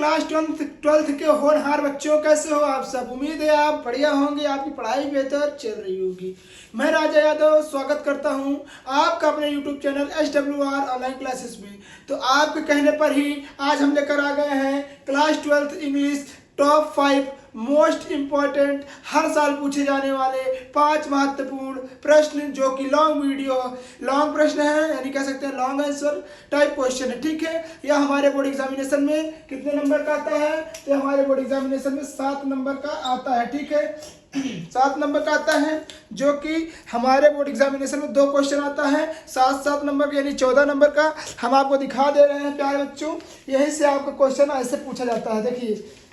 Class twelfth के होनहार बच्चों, कैसे हो आप सब। उम्मीद है आप बढ़िया होंगे, आपकी पढ़ाई बेहतर चल रही होगी। मैं राजा यादव स्वागत करता हूं आपका अपने YouTube channel SWR online classes में। तो आपके कहने पर ही आज हम लेकर आ गए हैं class twelfth English top 5 most important हर साल पूछे जाने वाले 5 महत्वपूर्ण प्रश्न, जो कि लॉन्ग प्रश्न है, यानी कह सकते हैं लॉन्ग आंसर टाइप क्वेश्चन है। ठीक है, यह हमारे बोर्ड एग्जामिनेशन में कितने नंबर का आता है? तो हमारे बोर्ड एग्जामिनेशन में 7 नंबर का आता है। ठीक है, 7 नंबर का आता है, जो कि हमारे बोर्ड एग्जामिनेशन में 2 क्वेश्चन आता है 7 नंबर का, यानी 14 नंबर का हम आपको दिखा दे रहे हैं प्यारे बच्चों। यहीं से आपका क्वेश्चन ऐसे पूछा जाता है।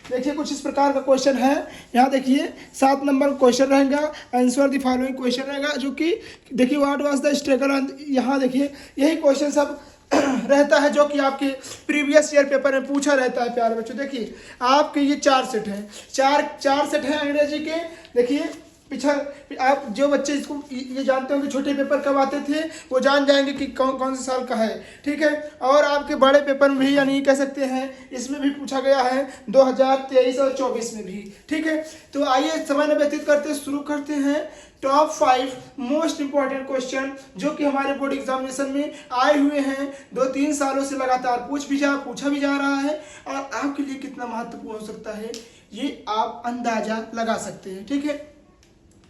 देखिए कुछ इस प्रकार का क्वेश्चन है। यहाँ देखिए 7 नंबर क्वेश्चन रहेगा, आंसर द फॉलोइंग क्वेश्चन रहेगा, जो कि देखिए व्हाट वाज द स्ट्रगल। यहाँ देखिए यही क्वेश्चन सब रहता है जो कि आपके प्रीवियस ईयर पेपर में पूछा रहता है प्यारे बच्चों। देखिए आपके ये 4 सेट हैं, चार सेट हैं अंग्रेजी के। देखिए पीछा आप जो बच्चे इसको ये जानते हो कि छोटे पेपर कब आते थे, वो जान जाएंगे कि कौन से साल का है। ठीक है, और आपके बड़े पेपर में भी, यानी कह सकते हैं इसमें भी पूछा गया है 2023 और 24 में भी। ठीक है, तो आइए समय न व्यतीत करते शुरू करते हैं टॉप 5 मोस्ट इंपॉर्टेंट क्वेश्चन, जो कि हमारे बोर्ड एग्जामिनेशन में आए हुए हैं। 2-3 सालों से लगातार पूछा भी जा रहा है, और आपके लिए कितना महत्वपूर्ण हो सकता है ये आप अंदाजा लगा सकते हैं। ठीक है,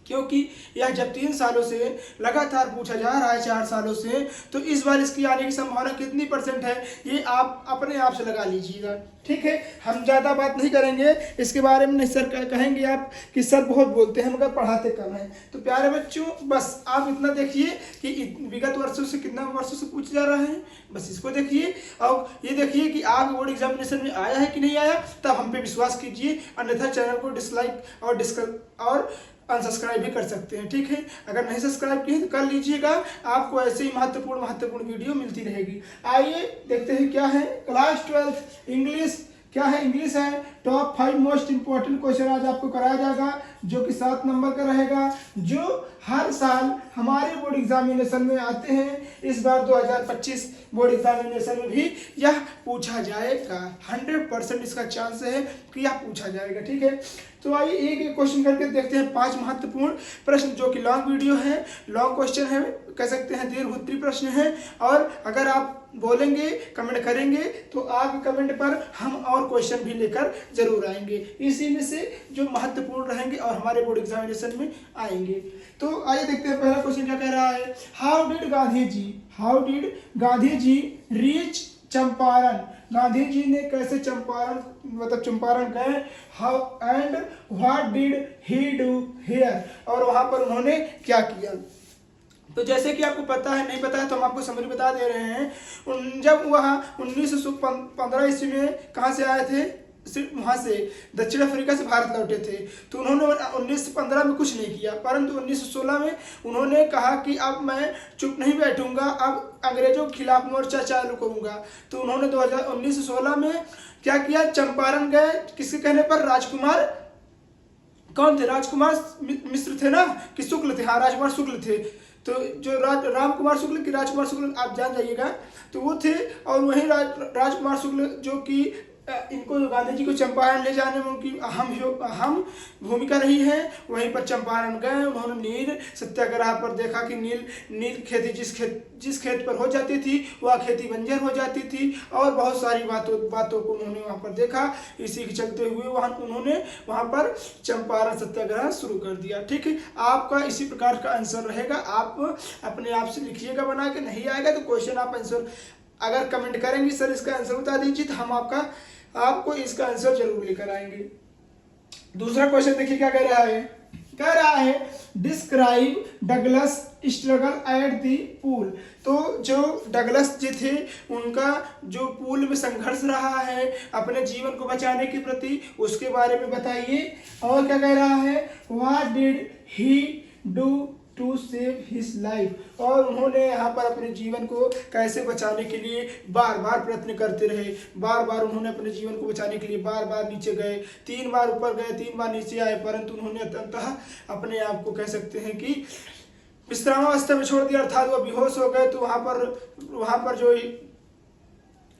क्योंकि यह जब 3 सालों से लगातार पूछा जा रहा है, 4 सालों से, तो इस बार इसकी आने की संभावना कितनी % है ये आप अपने आप से लगा लीजिएगा। ठीक है, हम ज़्यादा बात नहीं करेंगे इसके बारे में। नहीं सर कहेंगे आप कि सर बहुत बोलते हैं मगर पढ़ाते कम हैं। तो प्यारे बच्चों बस आप इतना देखिए कि विगत वर्षों से कितना वर्षों से पूछा जा रहा है, बस इसको देखिए। और ये देखिए कि आप बोर्ड एग्जामिनेशन में आया है कि नहीं आया, तब हम पे विश्वास कीजिए, अन्यथा चैनल को डिसलाइक और अनसब्सक्राइब भी कर सकते हैं। ठीक है, अगर नहीं सब्सक्राइब किए तो कर लीजिएगा, आपको ऐसे ही महत्वपूर्ण वीडियो मिलती रहेगी। आइए देखते हैं क्या है क्लास 12 इंग्लिश, क्या है इंग्लिश है टॉप 5 मोस्ट इंपॉर्टेंट क्वेश्चन आज आपको कराया जाएगा, जो कि 7 नंबर का रहेगा, जो हर साल हमारे बोर्ड एग्जामिनेशन में आते हैं। इस बार 2025 बोर्ड एग्जामिनेशन में भी यह पूछा जाएगा। 100% इसका चांस है कि यह पूछा जाएगा। ठीक है, तो आइए एक एक क्वेश्चन करके देखते हैं 5 महत्वपूर्ण प्रश्न, जो कि लॉन्ग वीडियो है, लॉन्ग क्वेश्चन है, कह सकते हैं दीर्घोत्तरीय प्रश्न है। और अगर आप बोलेंगे, कमेंट करेंगे, तो आपके कमेंट पर हम और क्वेश्चन भी लेकर जरूर आएंगे, इसी में से जो महत्वपूर्ण रहेंगे और हमारे बोर्ड एग्जामिनेशन में आएंगे। तो आइए देखते हैं पहला क्वेश्चन क्या कह रहा है। How did Gandhi ji reach Champaran. Gandhi ji ने कैसे चंपारण गए। How and what did he do here, और वहां पर उन्होंने क्या किया। तो जैसे कि आपको पता है, नहीं पता है तो हम आपको समरी बता दे रहे हैं। जब वह 1915 ईस्वी में कहाँ से आए थे, सिर्फ वहाँ से दक्षिण अफ्रीका से भारत लौटे थे, तो उन्होंने 1915 में कुछ नहीं किया, परंतु 1916 में उन्होंने कहा कि अब मैं चुप नहीं बैठूंगा, अब अंग्रेजों के खिलाफ मोर्चा चालू करूंगा। तो उन्होंने 1916 में क्या किया, चंपारण गए। किसके कहने पर? राजकुमार कौन थे? राजकुमार मिश्र थे ना, कि शुक्ल थे, हाँ राजकुमार शुक्ल थे। तो जो रामकुमार शुक्ल की राजकुमार शुक्ल आप जान जाइएगा, तो वो थे। और वही राजकुमार शुक्ल जो कि इनको गांधी जी को चंपारण ले जाने में उनकी अहम भूमिका रही है। वहीं पर चंपारण गए, उन्होंने नील सत्याग्रह पर देखा कि नील खेती जिस खेत पर हो जाती थी वह खेती बंजर हो जाती थी, और बहुत सारी बातों को उन्होंने वहां पर देखा। इसी के चलते हुए उन्होंने वहां पर चंपारण सत्याग्रह शुरू कर दिया। ठीक है, आपका इसी प्रकार का आंसर रहेगा, आप अपने आप से लिखिएगा बना के। नहीं आएगा तो क्वेश्चन आप आंसर अगर कमेंट करेंगे सर इसका आंसर बता दीजिए, तो हम आपको इसका आंसर जरूर लेकर आएंगे। दूसरा क्वेश्चन देखिए क्या कह रहा है describe Douglas struggle at the pool. तो जो डगलस जी थे, उनका जो पूल में संघर्ष रहा है अपने जीवन को बचाने के प्रति, उसके बारे में बताइए। और क्या कह रहा है, what did he do to save his life, और उन्होंने यहाँ पर अपने जीवन को कैसे बचाने के लिए बार बार प्रयत्न करते रहे। बार बार उन्होंने अपने जीवन को बचाने के लिए बार बार नीचे गए, 3 बार ऊपर गए, 3 बार नीचे आए, परंतु उन्होंने अंततः अपने आप को कह सकते हैं कि विश्रामावस्था में छोड़ दिया, अर्थात वो बेहोश हो गए। तो वहाँ पर जो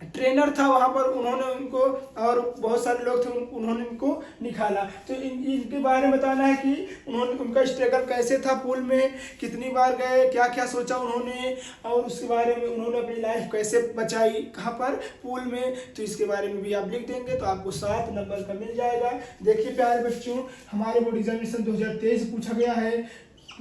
ट्रेनर था वहाँ पर, उन्होंने उनको और बहुत सारे लोग थे उन्होंने इनको निकाला। तो इनके बारे में बताना है कि उन्होंने उनका स्ट्रगल कैसे था, पूल में कितनी बार गए, क्या क्या सोचा उन्होंने, और उसके बारे में उन्होंने अपनी लाइफ कैसे बचाई कहाँ पर, पूल में। तो इसके बारे में भी आप लिख देंगे तो आपको 7 नंबर का मिल जाएगा। देखिए प्यारे बच्चों, हमारे बोर्ड एग्जामिनेशन 2023 से पूछा गया है,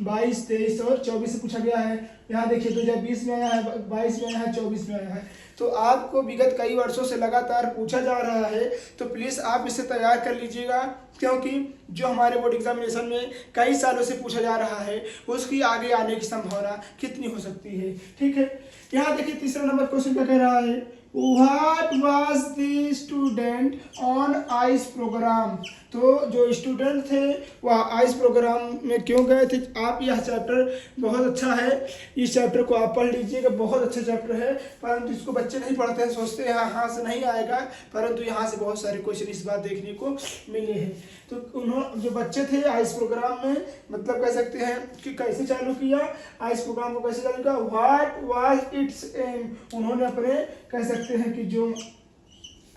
22, 23 और 24 से पूछा गया है। यहाँ देखिए 2020 में आया है, 22 में आया है, 24 में आया है। तो आपको विगत कई वर्षों से लगातार पूछा जा रहा है, तो प्लीज़ आप इसे तैयार कर लीजिएगा, क्योंकि जो हमारे बोर्ड एग्जामिनेशन में कई सालों से पूछा जा रहा है उसकी आगे आने की संभावना कितनी हो सकती है। ठीक है, यहाँ देखिए तीसरा नंबर क्वेश्चन क्या कह रहा है, What was the student on ice programme. तो जो स्टूडेंट थे वह आइस प्रोग्राम में क्यों गए थे। आप यह चैप्टर बहुत अच्छा है, इस चैप्टर को आप पढ़ लीजिएगा, बहुत अच्छा चैप्टर है, परंतु इसको बच्चे नहीं पढ़ते हैं, सोचते हैं यहाँ से नहीं आएगा, परंतु यहाँ से बहुत सारे क्वेश्चन इस बार देखने को मिले हैं। तो उन्होंने जो बच्चे थे आइस प्रोग्राम में, मतलब कह सकते हैं कि कैसे चालू किया आइस प्रोग्राम को, कैसे चालू किया, व्हाट वाज इट्स एम, उन्होंने अपने कह सकते हैं कि जो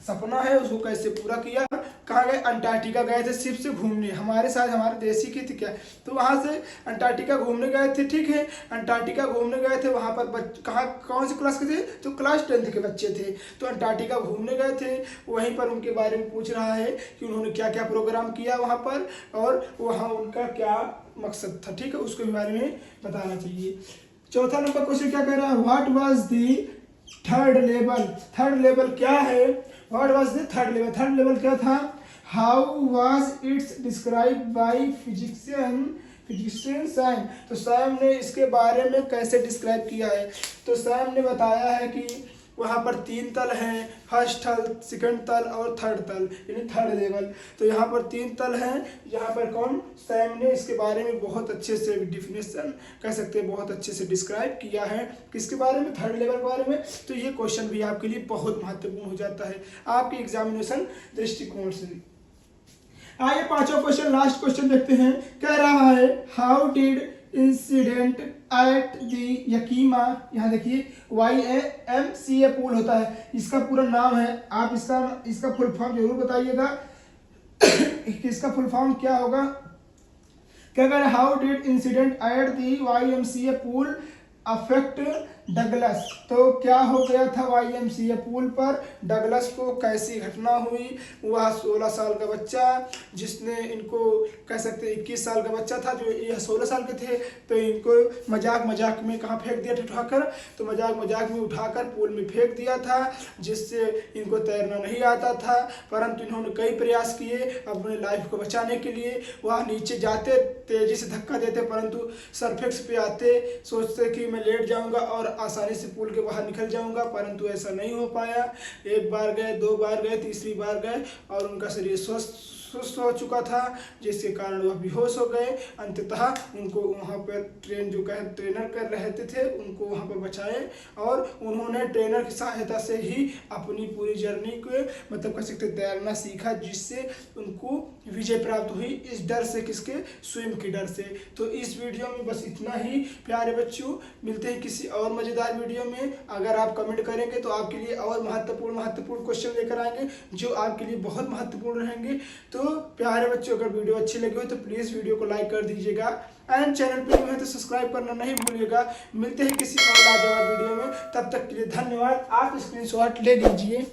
सपना है उसको कैसे पूरा किया। कहाँ गए, अंटार्कटिका गए थे शिप से घूमने, हमारे साथ हमारे देश ही की थी क्या, तो वहाँ से अंटार्कटिका घूमने गए थे। ठीक है, अंटार्कटिका घूमने गए थे, वहाँ पर कहाँ कौन सी क्लास के थे, तो क्लास 10th के बच्चे थे, तो अंटार्कटिका घूमने गए थे। वहीं पर उनके बारे में पूछ रहा है कि उन्होंने क्या क्या प्रोग्राम किया वहाँ पर और वहाँ उनका क्या मकसद था। ठीक है, उसके बारे में बताना चाहिए। चौथा नंबर क्वेश्चन क्या कह रहा है, what was the third level. Third level क्या है, what was the third level, third level क्या था, how was it's describe by physician Sam. तो सैम ने इसके बारे में कैसे डिस्क्राइब किया है, तो सैम ने बताया है कि वहाँ पर 3 तल हैं, फर्स्ट तल, सेकंड तल और थर्ड तल, यानी थर्ड लेवल। तो यहाँ पर 3 तल हैं, यहाँ पर कौन, सैम ने इसके बारे में बहुत अच्छे से डिफिनेशन कह सकते हैं, बहुत अच्छे से डिस्क्राइब किया है किसके बारे में, थर्ड लेवल के बारे में। तो ये क्वेश्चन भी आपके लिए बहुत महत्वपूर्ण हो जाता है आपके एग्जामिनेशन दृष्टिकोण से। आइए पांचवा क्वेश्चन, लास्ट क्वेश्चन देखते हैं। कह रहा है, how did incident at the Yakima, यहाँ देखिए YAMCA पूल होता है, इसका पूरा नाम है, आप इसका फुल फॉर्म जरूर बताइएगा इसका फुल फॉर्म क्या होगा। क्या कह रहे, how did incident at the YMCA pool affect Douglas. तो क्या हो गया था YMCA पूल पर, डगलस को कैसी घटना हुई। वह 16 साल का बच्चा, जिसने इनको कह सकते 21 साल का बच्चा था, जो यह 16 साल के थे, तो इनको मजाक में कहाँ फेंक दिया था उठाकर, तो मजाक में उठाकर पूल में फेंक दिया था, जिससे इनको तैरना नहीं आता था। परंतु इन्होंने कई प्रयास किए अपने लाइफ को बचाने के लिए। वह नीचे जाते, तेजी से धक्का देते, परंतु सरफेक्स पे आते, सोचते कि मैं लेट जाऊंगा और आसानी से पुल के बाहर निकल जाऊंगा, परंतु ऐसा नहीं हो पाया। 1 बार गए, 2 बार गए, तीसरी बार गए और उनका शरीर सुस्त हो चुका था, जिसके कारण वह बेहोश हो गए। अंततः उनको वहाँ पर ट्रेनर कर रहे थे, उनको वहाँ पर बचाए और उन्होंने ट्रेनर की सहायता से ही अपनी पूरी जर्नी को मतलब कह सकते तैरना सीखा, जिससे उनको विजय प्राप्त हुई, इस डर से, किसके, स्विम के डर से। तो इस वीडियो में बस इतना ही प्यारे बच्चों, मिलते हैं किसी और मज़ेदार वीडियो में। अगर आप कमेंट करेंगे तो आपके लिए और महत्वपूर्ण क्वेश्चन लेकर आएंगे जो आपके लिए बहुत महत्वपूर्ण रहेंगे। तो प्यारे बच्चों, अगर वीडियो अच्छी लगी हो तो प्लीज़ वीडियो को लाइक कर दीजिएगा एंड चैनल पर न्यू है तो सब्सक्राइब करना नहीं भूलिएगा। मिलते हैं किसी और लाजवाब वीडियो में, तब तक के लिए धन्यवाद। आप स्क्रीनशॉट ले लीजिए।